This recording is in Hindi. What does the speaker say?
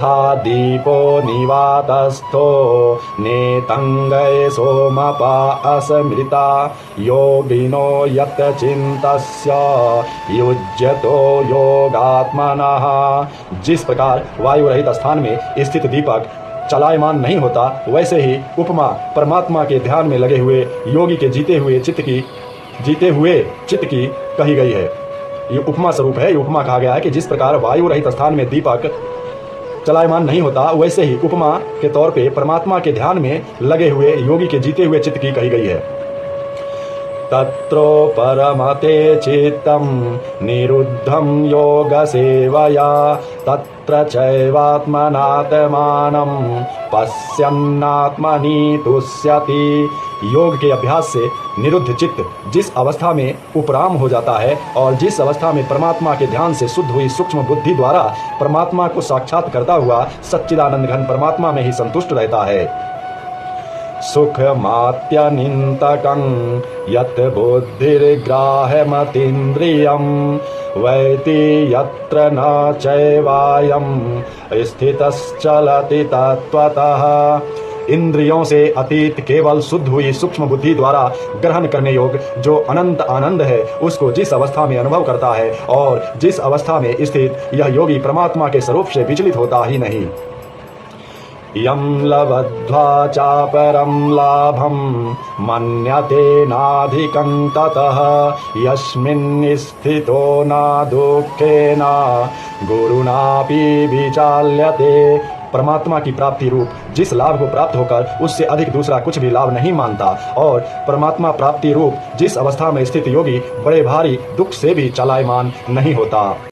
यथा दीपो निवातस्थो नेतंगय सोमपा असमृता योगिनो यत चिंतस्य युज्यतो योगात्मनः। जिस प्रकार वायु रहित स्थान में स्थित दीपक चलायमान नहीं होता, वैसे ही उपमा परमात्मा के ध्यान में लगे हुए योगी के जीते हुए चित्त की कही गई है। ये उपमा स्वरूप है। ये उपमा कहा गया है कि जिस प्रकार वायु रहित स्थान में दीपक चलायमान नहीं होता, वैसे ही उपमा के तौर पे परमात्मा के ध्यान में लगे हुए योगी के जीते हुए चित्त की कही गई है। तत्रो परमते चित्तं निरुद्धं योग सेवया तत्र चैवात्मनात्मानं पश्यन्नात्मनि तुष्यति। योग के अभ्यास से निरुद्ध चित्त जिस अवस्था में उपराम हो जाता है और जिस अवस्था में परमात्मा के ध्यान से शुद्ध हुई सूक्ष्म बुद्धि द्वारा परमात्मा को साक्षात करता हुआ सच्चिदानंद घन परमात्मा में ही संतुष्ट रहता है। सुखमात्यनिन्तकं यत् बुद्धिर्ग्राह्यमतीन्द्रियं वैति यत्र न चैवायं स्थितश्चलति तत्त्वतः। इंद्रियों से अतीत केवल शुद्ध हुई सूक्ष्म बुद्धि द्वारा ग्रहण करने योग जो अनंत आनंद है, उसको जिस अवस्था में अनुभव करता है और जिस अवस्था में स्थित यह योगी परमात्मा के स्वरूप से विचलित होता ही नहीं। यं लब्ध्वा चापरं लाभं मन्यते नाधिकं ततः यस्मिन् स्थितो न दुःखेन गुरुणापि विचाल्यते। परमात्मा की प्राप्ति रूप जिस लाभ को प्राप्त होकर उससे अधिक दूसरा कुछ भी लाभ नहीं मानता और परमात्मा प्राप्ति रूप जिस अवस्था में स्थित योगी बड़े भारी दुख से भी चलायमान नहीं होता।